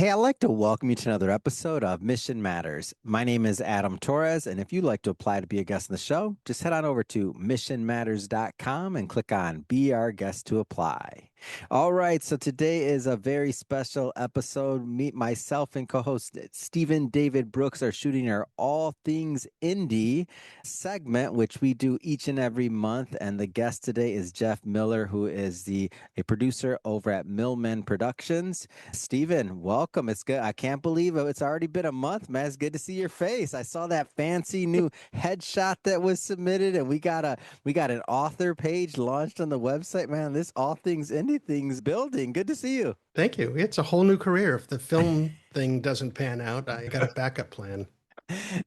Hey, I'd like to welcome you to another episode of Mission Matters. My name is Adam Torres, and if you'd like to apply to be a guest on the show, just head on over to missionmatters.com and click on Be Our Guest to apply. All right, so today is a very special episode. Meet myself and co-host Stephen David Brooks are shooting our All Things Indie segment, which we do each and every month. And the guest today is Jeff Miller, who is a producer over at Millman Productions. Steven, welcome. It's good. I can't believe it's already been a month, man. It's good to see your face. I saw that fancy new headshot that was submitted, and we got an author page launched on the website, man. This All Things Indie Things building. Good to see you. Thank you. It's a whole new career. If the film thing doesn't pan out, I got a backup plan.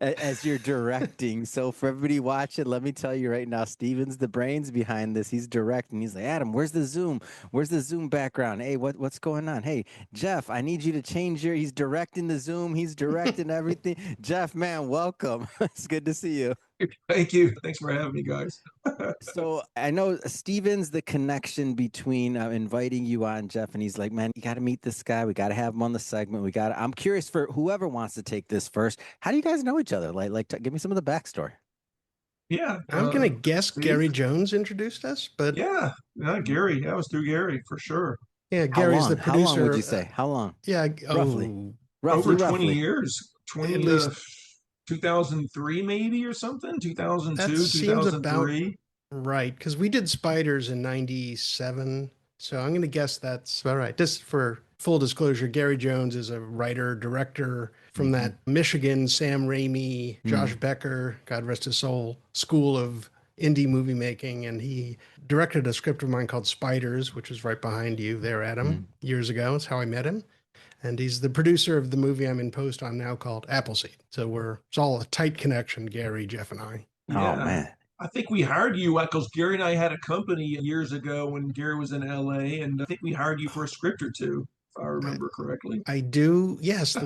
As you're directing. So for everybody watching, let me tell you right now, Steven's the brains behind this. He's directing. He's like, Adam, where's the Zoom? Where's the Zoom background? Hey, what's going on? Hey, Jeff, I need you to change he's directing the Zoom. He's directing everything. Jeff, man, welcome. It's good to see you. Thank you. Thanks for having me, guys. So I know Steven's the connection between inviting you on, Jeff, and he's like, man, you got to meet this guy. We got to have him on the segment. I'm curious for whoever wants to take this first. How do you guys know each other? Give me some of the backstory. Yeah. I'm going to guess Steve? Gary Jones introduced us, but Yeah, Gary. That was through Gary for sure. yeah, Gary's the producer. How long would you say? How long? Yeah, roughly. Over 20 years. At least 2003 maybe or something. 2002, that seems 2003. about right, because we did Spiders in 97. So I'm going to guess that's all right. Just for full disclosure, Gary Jones is a writer, director from that Michigan, Sam Raimi, Josh Becker, God rest his soul, school of indie movie making. And he directed a script of mine called Spiders, which is right behind you there, Adam, years ago. That's how I met him. And he's the producer of the movie I'm in post on now called Appleseed. So it's all a tight connection, Gary, Jeff, and I. Yeah. Oh, man. I think we hired you because Gary and I had a company years ago when Gary was in LA, and I think we hired you for a script or two, if I remember correctly. I do. Yes,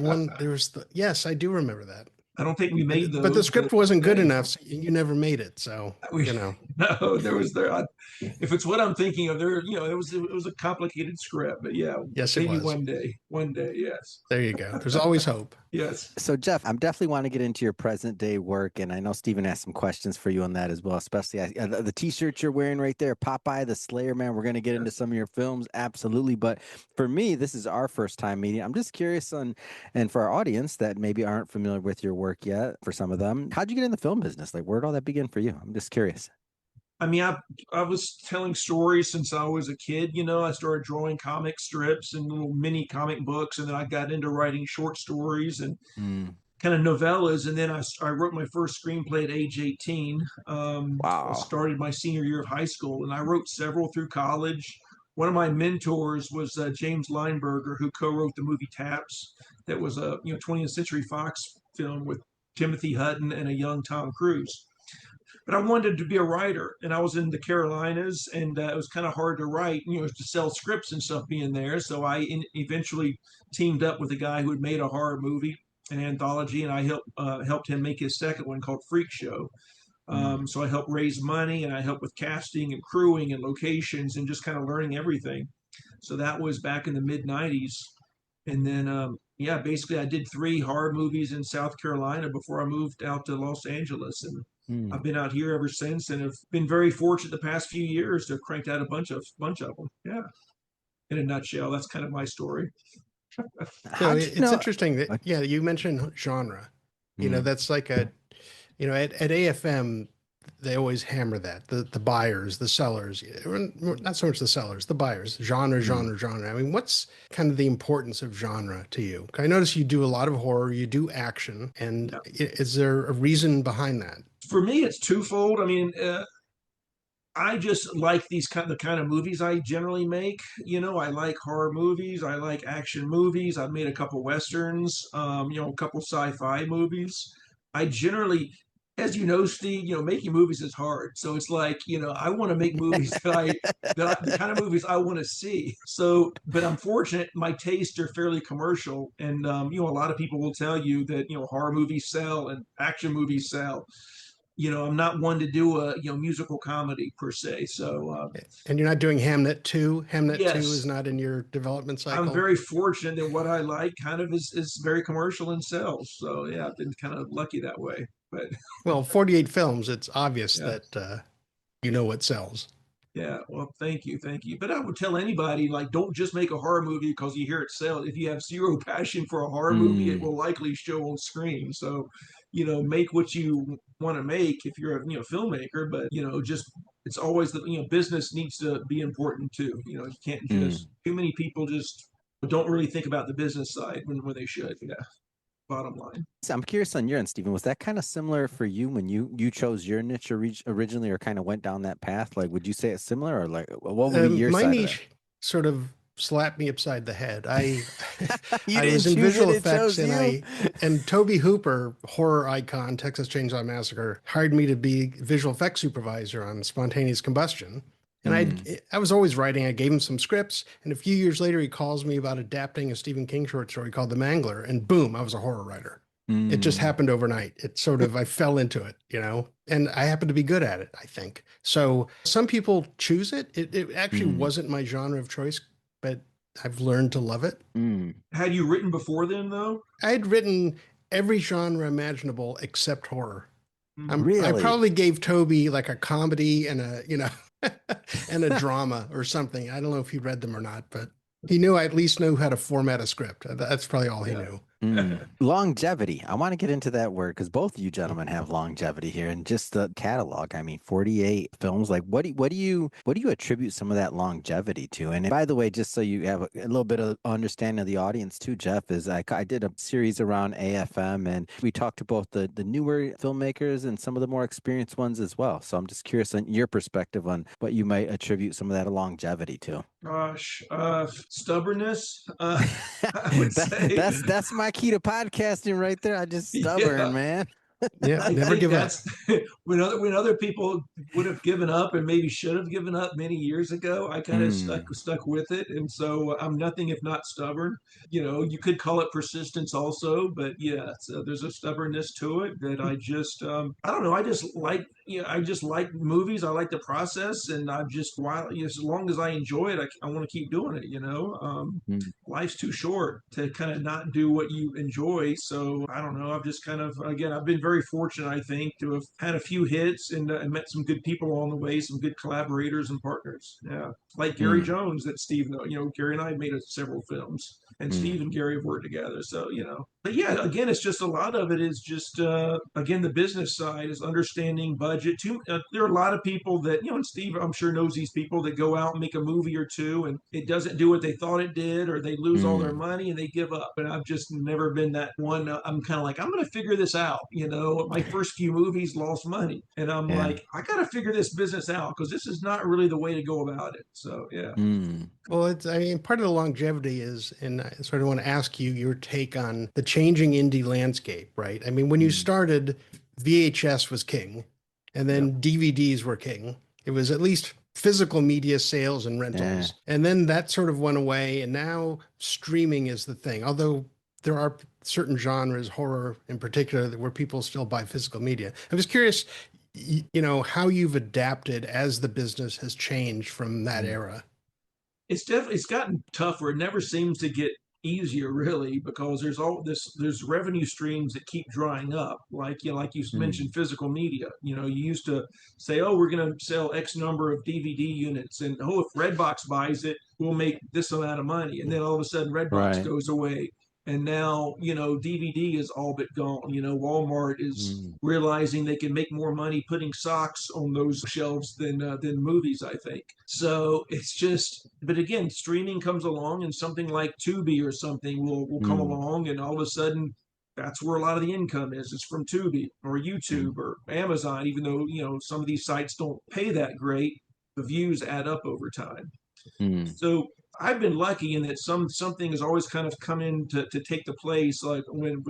yes, I do remember that. I don't think we made those. But the script wasn't good enough. So you never made it. So, No, if it's what I'm thinking of, it was a complicated script, but yeah. Yes, maybe it was. One day, yes. There you go. There's always hope. Yes. So, Jeff, I'm definitely want to get into your present day work. And I know Steven has some questions for you on that as well, especially the t-shirt you're wearing right there, Popeye the Slayer, man. We're going to get into some of your films. Absolutely. But for me, this is our first time meeting. I'm just curious and for our audience that maybe aren't familiar with your work yet, for some of them, how'd you get in the film business? Like, where'd all that begin for you? I'm just curious. I mean, I was telling stories since I was a kid. I started drawing comic strips and little mini comic books, and then I got into writing short stories and kind of novellas. And then I wrote my first screenplay at age 18. Wow. I started my senior year of high school, and I wrote several through college. One of my mentors was James Lineberger, who co-wrote the movie Taps. That was a 20th Century Fox film with Timothy Hutton and a young Tom Cruise. But I wanted to be a writer, and I was in the Carolinas, and it was kind of hard to write, to sell scripts and stuff being there. So I eventually teamed up with a guy who had made a horror movie, an anthology, and I helped him make his second one called Freak Show. So I helped raise money, and I helped with casting and crewing and locations and just kind of learning everything. So that was back in the mid 90s. And then, basically I did 3 horror movies in South Carolina before I moved out to Los Angeles. And I've been out here ever since, and have been very fortunate the past few years to have cranked out a bunch of them. Yeah. In a nutshell, that's kind of my story. It's interesting that, you mentioned genre. That's like at AFM, they always hammer that the buyers, the sellers, not so much the sellers, the buyers, genre. I mean, what's kind of the importance of genre to you? I notice you do a lot of horror, you do action, and is there a reason behind that? For me, it's twofold. I mean, I just like the kind of movies I generally make. I like horror movies. I like action movies. I've made a couple westerns, a couple sci-fi movies. I generally, as you know, Steve, making movies is hard. So it's like, I want to make movies the kind of movies I want to see. So, but I'm fortunate, my tastes are fairly commercial. And, a lot of people will tell you that, horror movies sell and action movies sell. I'm not one to do a musical comedy per se. So And you're not doing Hamnet 2. Hamnet 2 is yes, not in your development I'm cycle. very fortunate that what I like kind of is very commercial and sells. So yeah, I've been kind of lucky that way. But Well, 48 films, it's obvious yeah. that you know what sells. Yeah, well, thank you. But I would tell anybody, like, don't just make a horror movie because you hear it sell. If you have zero passion for a horror movie, it Mm, will likely show on screen. So, make what you want to make if you're a filmmaker. But just it's always the business needs to be important too. You can't mm. just too many people just don't really think about the business side when they should. Yeah, bottom line. So I'm curious on your end, Stephen. Was that kind of similar for you when you chose your niche originally, or kind of went down that path? Like, would you say it's similar, or like, what would be your My side of that? niche sort of slapped me upside the head. I You I didn't was in choose it; visual it effects, chose and you. Toby Hooper, horror icon, Texas Chainsaw Massacre, hired me to be visual effects supervisor on Spontaneous Combustion. And Mm, I was always writing. I gave him some scripts, and a few years later, he calls me about adapting a Stephen King short story called The Mangler, and boom, I was a horror writer. It just mm, happened overnight. It sort of, I fell into it, and I happen to be good at it, I think. So some people choose it. It actually mm, wasn't my genre of choice, but I've learned to love it. mm. Had you written before then, though? I had written every genre imaginable except horror. I Really? probably gave Toby like a comedy and and a drama or something. I don't know if he read them or not, but he knew I at least knew how to format a script. That's probably all he Yeah. knew. Longevity. I want to get into that word because both of you gentlemen have longevity here, and just the catalog. I mean, 48 films. Like, what do you attribute some of that longevity to? And by the way, just so you have a little bit of understanding of the audience too, Jeff, is I did a series around AFM, and we talked to both the newer filmmakers and some of the more experienced ones as well. So I'm just curious on your perspective on what you might attribute some of that longevity to. Gosh, stubbornness. I would say, That's my key to podcasting right there. I just stubborn, yeah. man. Yeah, I never think give up. that's when other people would have given up and maybe should have given up many years ago. I kind of Mm, stuck with it, and so I'm nothing if not stubborn. You could call it persistence also, but yeah, so there's a stubbornness to it that I don't know. I just like I just like movies. I like the process, and I just while as long as I enjoy it, I want to keep doing it. mm, Life's too short to kind of not do what you enjoy. So I don't know. I've just kind of, again, I've been very fortunate, I think, to have had a few hits and met some good people along the way, some good collaborators and partners. Yeah. Like Gary mm, Jones that Steve, Gary and I made several films and mm, Steve and Gary have worked together. So, but yeah, again, it's just a lot of it is just, again, the business side is understanding budget. There are a lot of people that, and Steve, I'm sure knows these people that go out and make a movie or two and it doesn't do what they thought it did, or they lose all their mm. money and they give up. And I've just never been that one. I'm kind of like, I'm going to figure this out. My first few movies lost money and I'm Yeah. like, I got to figure this business out because this is not really the way to go about it. So, yeah. Mm, Well, I mean, part of the longevity is, and I sort of want to ask you your take on the changing indie landscape, right? I mean, when you mm. started, VHS was king, and Yeah. then DVDs were king. It was at least physical media sales and Yeah. rentals. And then that sort of went away, and now streaming is the thing. Although there are certain genres, horror in particular, where people still buy physical media. I'm just curious, how you've adapted as the business has changed from that Mm, era. It's gotten tougher. It never seems to get easier really because there's revenue streams that keep drying up like you mm, mentioned physical media. You used to say, oh, we're going to sell x number of DVD units, and oh, if Redbox buys it, we'll make this amount of money, and then all of a sudden Redbox right. goes away, and now DVD is all but gone. Walmart is Mm, realizing they can make more money putting socks on those shelves than movies, I think. So it's just, but again, streaming comes along and something like Tubi or something will come mm, along, and all of a sudden that's where a lot of the income is. It's from Tubi or mm, YouTube or Amazon, even though some of these sites don't pay that great, the views add up over time. mm, So I've been lucky in that something has always kind of come in to take the place, like when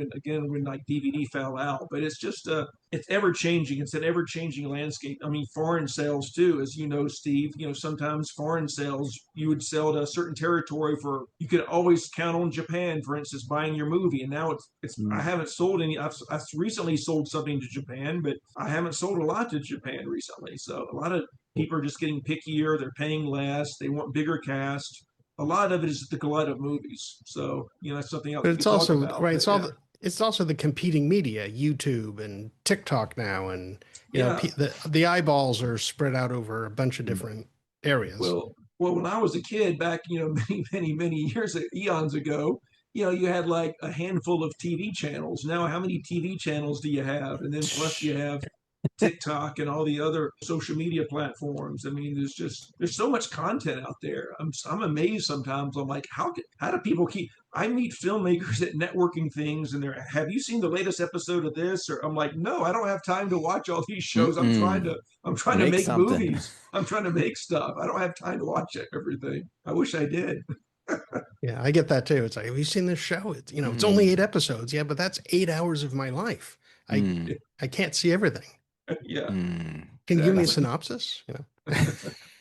like DVD fell out. But it's just it's ever changing. It's an ever changing landscape. I mean, foreign sales too, as you know, Steve. You know, sometimes foreign sales you would sell to a certain territory for, you could always count on Japan, for instance, buying your movie, and now it's I Mm. haven't sold any. I've recently sold something to Japan, but I haven't sold a lot to Japan recently. So a lot of people are just getting pickier. They're paying less. They want bigger cast. A lot of it is the glut of movies. So, that's something else But we it's could talk also about. right. But yeah, It's also the competing media, YouTube and TikTok now, and yeah. the eyeballs are spread out over a bunch of different areas. Well, when I was a kid back, many years, eons ago, you had like a handful of TV channels. Now, how many TV channels do you have? And then plus you have TikTok and all the other social media platforms. I mean, there's so much content out there. I'm amazed sometimes. I'm like, how do people keep? I meet filmmakers at networking things, and they're, have you seen the latest episode of this? Or I'm like, no, I don't have time to watch all these shows. Mm-mm. I'm trying to Make make something. movies. I'm trying to make stuff. I don't have time to watch everything. I wish I did. Yeah, I get that too. It's like, have you seen this show? It's only Mm. 8 episodes. Yeah, but that's 8 hours of my life. I Mm. I can't see everything. Yeah, Mm. Can you give me a exactly. synopsis?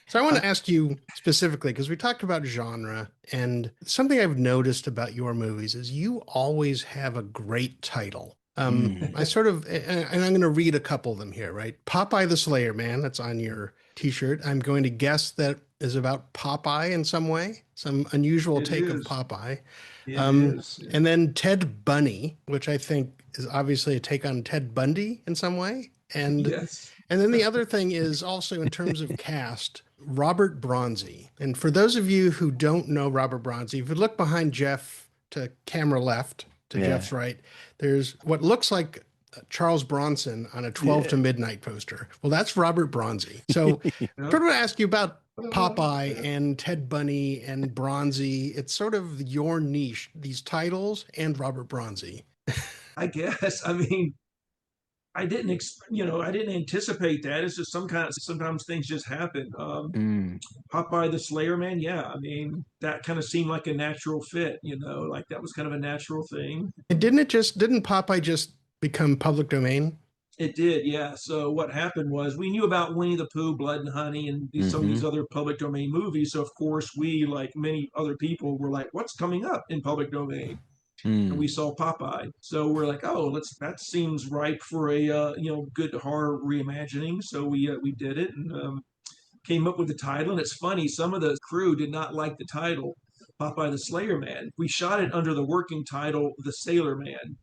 So I want Uh, to ask you specifically, because we talked about genre, and something I've noticed about your movies is you always have a great title. I mm. sort of, and I'm going to read a couple of them here, right? Popeye the Slayer Man, that's on your t-shirt. I'm going to guess that is about Popeye in some way, some unusual It take of is. Popeye. It Um, is. Yeah. and then Ted Bunny, which I think is obviously a take on Ted Bundy in some way. Yes. And then the other thing is also in terms of cast, Robert Bronzy. And for those of you who don't know Robert Bronzy, if you look behind Jeff to camera left, to Yeah. Jeff's right, there's what looks like Charles Bronson on a 12 Yeah. to midnight poster. Well, that's Robert Bronzy. So I Yeah. sort of ask you about Popeye Yeah. and Ted Bunny and Bronzy. It's sort of your niche, these titles and Robert Bronzy. I guess. I mean, I didn't anticipate that. It's just sometimes things just happen. Mm. Popeye the Slayer Man, yeah. I mean, that kind of seemed like a natural fit. Like that was kind of a natural thing. And didn't Popeye just become public domain? It did, yeah. So what happened was we knew about Winnie the Pooh, Blood and Honey, and some of Mm-hmm. these other public domain movies. So of course we, like many other people, were like, "What's coming up in public domain?" And we Mm. saw Popeye. So we're like, "Oh, that seems ripe for a good horror reimagining." So we did it and came up with the title. And it's funny, some of the crew did not like the title, Popeye the Slayer Man. We shot it under the working title, The Sailor Man,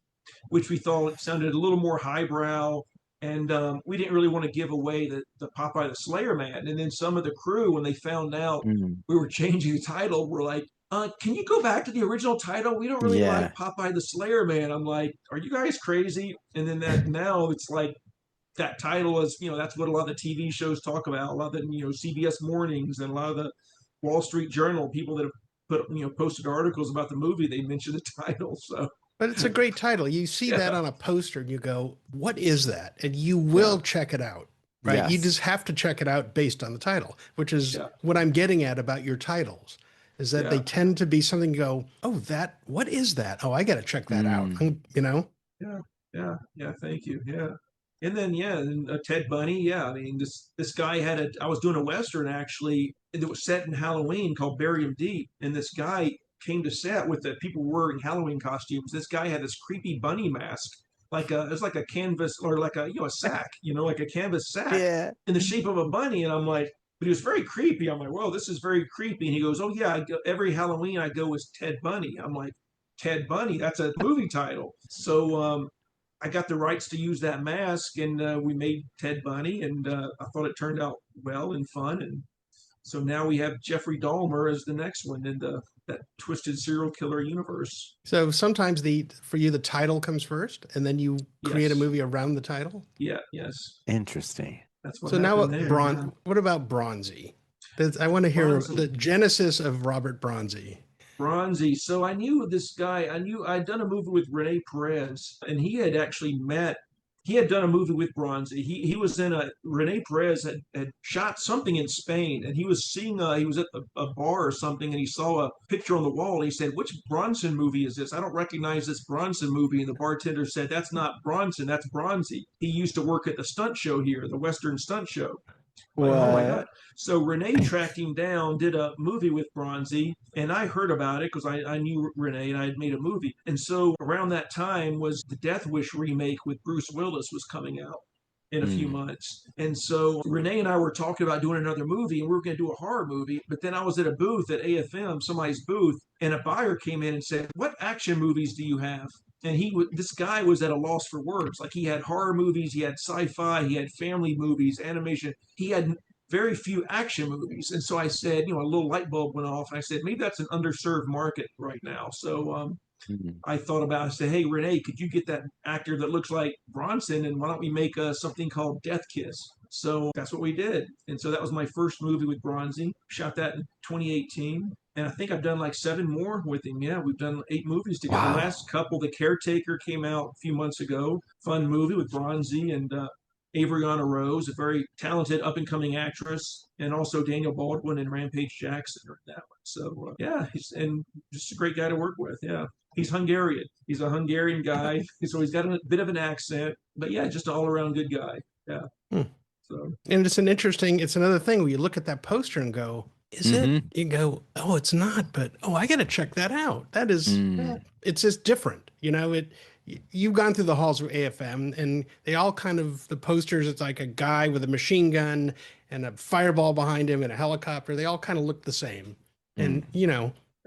which we thought sounded a little more highbrow. And we didn't really want to give away the Popeye the Slayer Man. And then some of the crew, when they found out Mm. we were changing the title, were like, can you go back to the original title? We don't really like Yeah. Popeye the Slayer Man. I'm like, are you guys crazy? And then that now it's like that title is, that's what a lot of the TV shows talk about. A lot of the, CBS mornings and a lot of the Wall Street Journal people that have posted articles about the movie, they mention the title. So But it's a great title. You see yeah, that on a poster and you go, what is that? And you yeah, will check it out, right? You Yes. just have to check it out based on the title, which is yeah, what I'm getting at about your titles, is that they yeah, tend to be something you go, oh, what is that? Oh, I got to check that out. Mm. yeah, yeah. Thank you. Yeah. And then and Ted Bunny. Yeah, I mean this guy had I was doing a western actually that was set in Halloween called Bury 'Em Deep, and this guy came to set with the people wearing Halloween costumes. This guy had this creepy bunny mask, it was like a canvas or like a sack, like a canvas sack Yeah. in the shape of a bunny, and I'm like. But he was very creepy. I'm like, whoa, this is very creepy. And he goes, oh yeah, every Halloween I go as Ted Bunny. I'm like, Ted Bunny, that's a movie title. So I got the rights to use that mask, and we made Ted Bunny, and I thought it turned out well and fun, and so now we have Jeffrey Dahmer as the next one in that twisted serial killer universe. So sometimes for you, the title comes first and then you create a Yes, movie around the title. yeah, yes, Interesting. that's what So now happened there. Yeah. What about Bronzy? I want to hear Bronzy, the genesis of Robert Bronzy. Bronzy. So I knew this guy. I'd done a movie with Rene Perez, and he had actually met he had done a movie with Bronzy. He was in a Rene Perez had shot something in Spain, and he was seeing he was at a bar or something, and he saw a picture on the wall. And he said, "Which Bronson movie is this? I don't recognize this Bronson movie." And the bartender said, "That's not Bronson. That's Bronzy. He used to work at the stunt show here, the Western Stunt Show." Like, oh my God. What? So Renee tracked him down, did a movie with Bronzy, and I heard about it because I knew Renee and I had made a movie. And so around that time was the Death Wish remake with Bruce Willis was coming out in a few Mm. months. And so Renee and I were talking about doing another movie, and we were going to do a horror movie. But then I was at a booth at AFM, somebody's booth, and a buyer came in and said, "What action movies do you have?" And this guy was at a loss for words. Like, he had horror movies, he had sci-fi, he had family movies, animation. He had very few action movies. And so I said, a little light bulb went off, and I said, maybe that's an underserved market right now. So Mm. I thought about it. I said, hey, Renee, could you get that actor that looks like Bronson, and why don't we make something called Death Kiss? So that's what we did. And so that was my first movie with Bronzy. Shot that in 2018. And I think I've done like 7 more with him. Yeah, we've done 8 movies together. The Wow. last couple, The Caretaker, came out a few months ago. Fun movie with Bronzy and Avriana Rose, a very talented up and coming actress, and also Daniel Baldwin and Rampage Jackson are in that one. So yeah, he's and just a great guy to work with. Yeah, he's Hungarian. He's a Hungarian guy, so he's got a bit of an accent, but yeah, just an all around good guy. Yeah. Hmm. So And it's another thing where you look at that poster and go, is it? You go, oh, it's not, but oh, I got to check that out. That is, it's just different. You've gone through the halls of AFM, and they all kind of, the posters, it's like a guy with a machine gun and a fireball behind him and a helicopter. They all kind of look the same. And,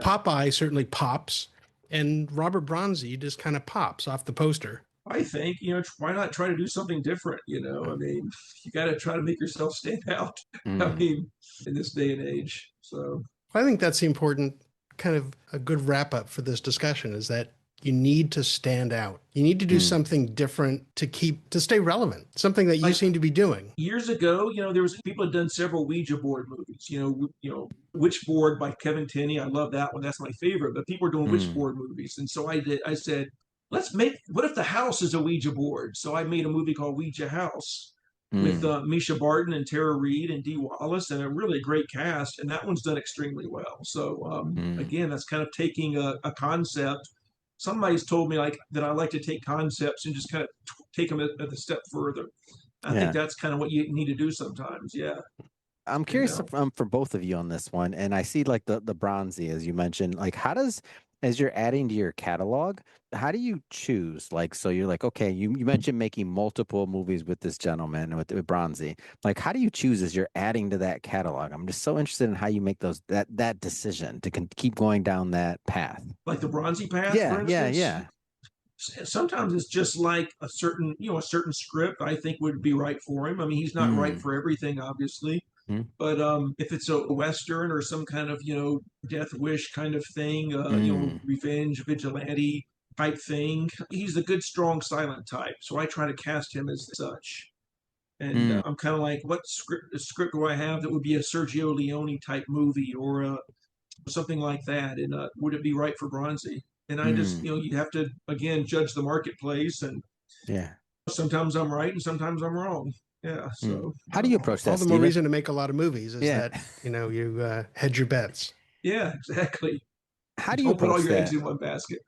Popeye certainly pops, and Robert Bronzy just kind of pops off the poster. I think, why not try to do something different? I mean, you got to try to make yourself stand out. I mean, in this day and age. So I think that's the important kind of a good wrap up for this discussion, is that you need to stand out. You need to do something different to stay relevant, something that you seem to be doing. Years ago, there was people had done several Ouija board movies, Witchboard by Kevin Tenney. I love that one. That's my favorite, but people were doing Witchboard movies. And so I said, what if the house is a Ouija board? So I made a movie called Ouija House with Misha Barton and Tara Reid and Dee Wallace, and a really great cast. And that one's done extremely well. So again, that's kind of taking a concept. Somebody's told me that I like to take concepts and just kind of take them at the step further. I think that's kind of what you need to do sometimes. Yeah. I'm curious for both of you on this one, and I see like the Bronzy, as you mentioned, like as you're adding to your catalog, how do you choose? Like, so you're like, okay, you mentioned making multiple movies with this gentleman with Bronzy. Like, how do you choose as you're adding to that catalog? I'm just so interested in how you make that decision to keep going down that path. Like the Bronzy path, yeah, for instance? yeah. Sometimes it's just like a certain script I think would be right for him. I mean, he's not right for everything, obviously. But if it's a Western or some kind of, death wish kind of thing, revenge, vigilante type thing, he's a good, strong, silent type. So I try to cast him as such. And I'm kind of like, what script do I have that would be a Sergio Leone type movie or something like that? And would it be right for Bronzy? And I just, you have to, again, judge the marketplace. And sometimes I'm right and sometimes I'm wrong. Yeah. So how do you approach that? All the more reason to make a lot of movies is that, you hedge your bets. Yeah, exactly. How do you Don't put all approach your that? eggs in one basket.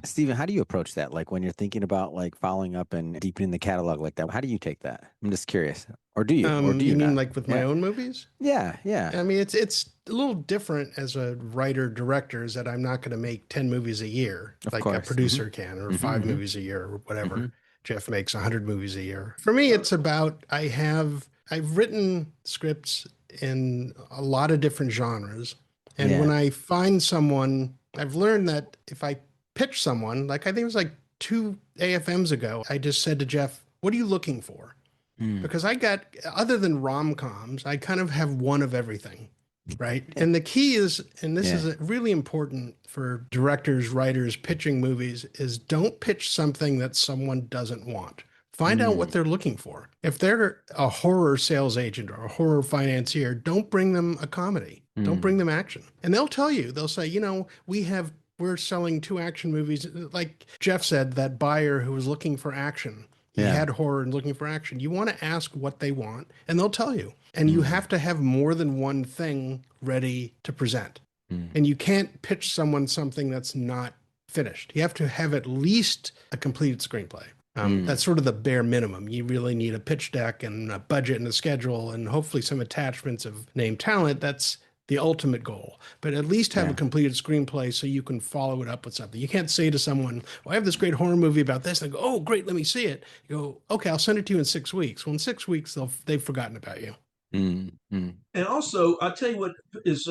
Stephen, how do you approach that? Like when you're thinking about like following up and deepening the catalog like that, how do you take that? I'm just curious. Or do you? Or do you mean not? like with my own movies? Yeah. I mean, it's a little different as a writer director, is that I'm not going to make 10 movies a year like a producer can, or 5 movies a year or whatever. Jeff makes 100 movies a year. For me, it's about I've written scripts in a lot of different genres. And when I find someone, I've learned that if I pitch someone, like I think it was like 2 AFMs ago, I just said to Jeff, what are you looking for? Because I got, other than rom-coms, I kind of have one of everything, right? And the key is, and this is really important for directors, writers, pitching movies, is don't pitch something that someone doesn't want. Find out what they're looking for. If they're a horror sales agent or a horror financier, don't bring them a comedy. Don't bring them action. And they'll tell you, they'll say, we're selling 2 action movies. Like Jeff said, that buyer who was looking for action, He Yeah. had horror and looking for action. You want to ask what they want, and they'll tell you. And you have to have more than one thing ready to present. And you can't pitch someone something that's not finished. You have to have at least a completed screenplay. That's sort of the bare minimum. You really need a pitch deck and a budget and a schedule and hopefully some attachments of named talent. That's the ultimate goal. But at least have a completed screenplay so you can follow it up with something. You can't say to someone, well, I have this great horror movie about this. And they go, oh, great, let me see it. You go, okay, I'll send it to you in 6 weeks. Well, in 6 weeks, they've forgotten about you. And also, I'll tell you what is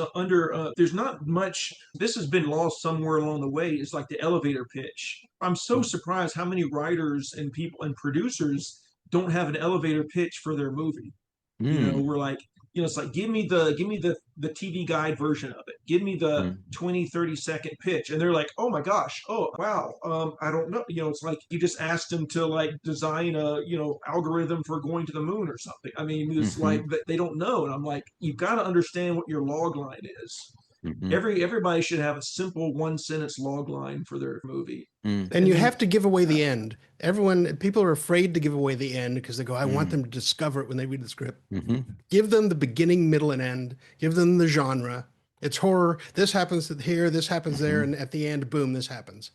there's not much, this has been lost somewhere along the way, is like the elevator pitch. I'm so surprised how many writers and people and producers don't have an elevator pitch for their movie. We're like, it's like, give me the TV guide version of it. Give me the 20-30 second pitch. And they're like, oh my gosh, oh wow, I don't know. It's like you just asked them to like design a algorithm for going to the moon or something. I mean, it's like they don't know. And I'm like, you've got to understand what your log line is. Everybody should have a simple 1 sentence log line for their movie. And you have to give away the end. People are afraid to give away the end because they go, I want them to discover it when they read the script. Give them the beginning, middle, and end. Give them the genre. It's horror. This happens here, this happens there, and at the end, boom, this happens.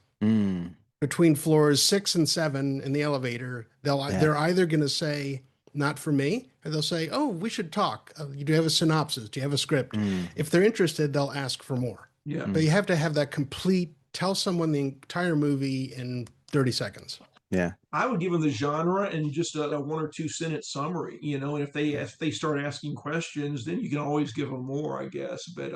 Between floors 6 and 7 in the elevator, they're either going to say, not for me, or they'll say, oh, we should talk. Do you have a synopsis? Do you have a script? If they're interested, they'll ask for more. Yeah. But you have to have that complete, tell someone the entire movie in 30 seconds. Yeah. I would give them the genre and just a 1 or 2 sentence summary, and if they start asking questions, then you can always give them more, I guess. But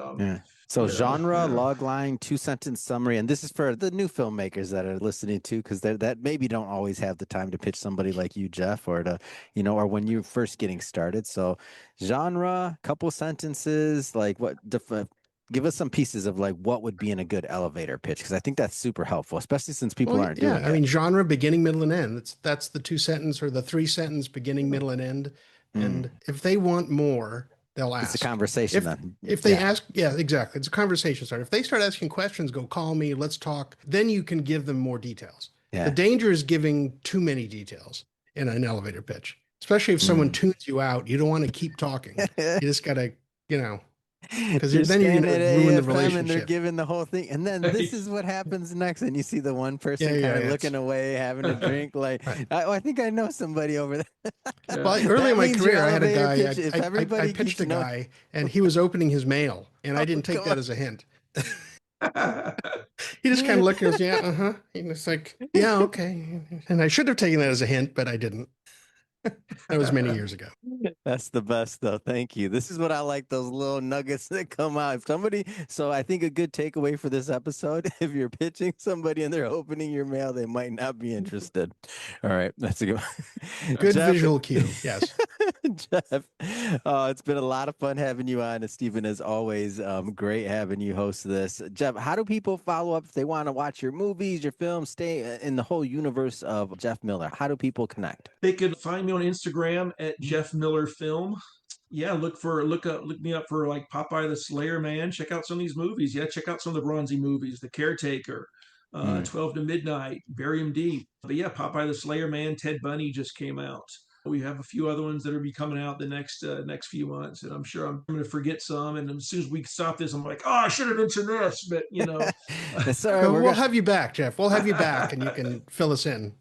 So genre, log line, 2 sentence summary, and this is for the new filmmakers that are listening to, because that maybe don't always have the time to pitch somebody like you, Jeff, or to or when you're first getting started. So genre, couple sentences, like what give us some pieces of like what would be in a good elevator pitch, because I think that's super helpful, especially since people aren't doing it. I mean, genre, beginning, middle, and end. That's the 2 sentence or the 3 sentence beginning, middle, and end. And if they want more, they'll ask. It's a conversation then. If they ask, exactly. It's a conversation starter. If they start asking questions, go call me, let's talk. Then you can give them more details. Yeah. The danger is giving too many details in an elevator pitch, especially if someone tunes you out. You don't want to keep talking. You just got to, because then you're going to ruin the relationship. And they're giving the whole thing, and then this is what happens next, and you see the one person kind of looking away, having a drink, like, I think I know somebody over there. Well, early in my career, I had a guy. I pitched a guy, and he was opening his mail, and I didn't take that as a hint. He just kind of looked and goes, yeah, He was like, yeah, okay. And I should have taken that as a hint, but I didn't. That was many years ago. That's the best, though. Thank you. This is what I like, those little nuggets that come out. So I think a good takeaway for this episode, if you're pitching somebody and they're opening your mail, they might not be interested. All right. That's a good Good visual cue. Yes. Jeff, it's been a lot of fun having you on. And Stephen, as always, great having you host this. Jeff, how do people follow up if they want to watch your movies, your films, stay in the whole universe of Jeff Miller? How do people connect? They could find me on Instagram at Jeff Miller Film. Yeah, look me up for like Popeye the Slayer Man. Check out some of these movies. Yeah, check out some of the Bronzy movies, The Caretaker, 12 to Midnight, Bury 'Em Deep. But yeah, Popeye the Slayer Man, Ted Bundy just came out. We have a few other ones that will be coming out the next few months, and I'm sure I'm going to forget some. And as soon as we stop this, I'm like, oh, I should have mentioned this, but Sorry, we'll have you back, Jeff. We'll have you back, and you can fill us in.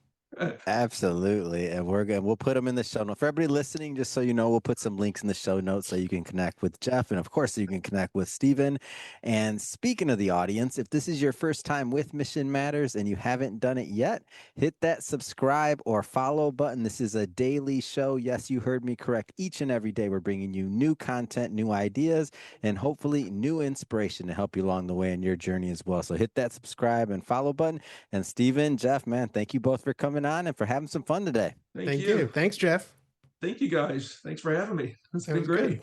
Absolutely. And we'll put them in the show notes for everybody listening. Just so you know, we'll put some links in the show notes so you can connect with Jeff. And of course, you can connect with Stephen. And speaking of the audience, if this is your first time with Mission Matters and you haven't done it yet, hit that subscribe or follow button. This is a daily show. Yes, you heard me correct. Each and every day, we're bringing you new content, new ideas, and hopefully new inspiration to help you along the way in your journey as well. So hit that subscribe and follow button. And Stephen, Jeff, man, thank you both for coming on and for having some fun today. Thank you. Thanks, Jeff. Thank you, guys. Thanks for having me. It's been great.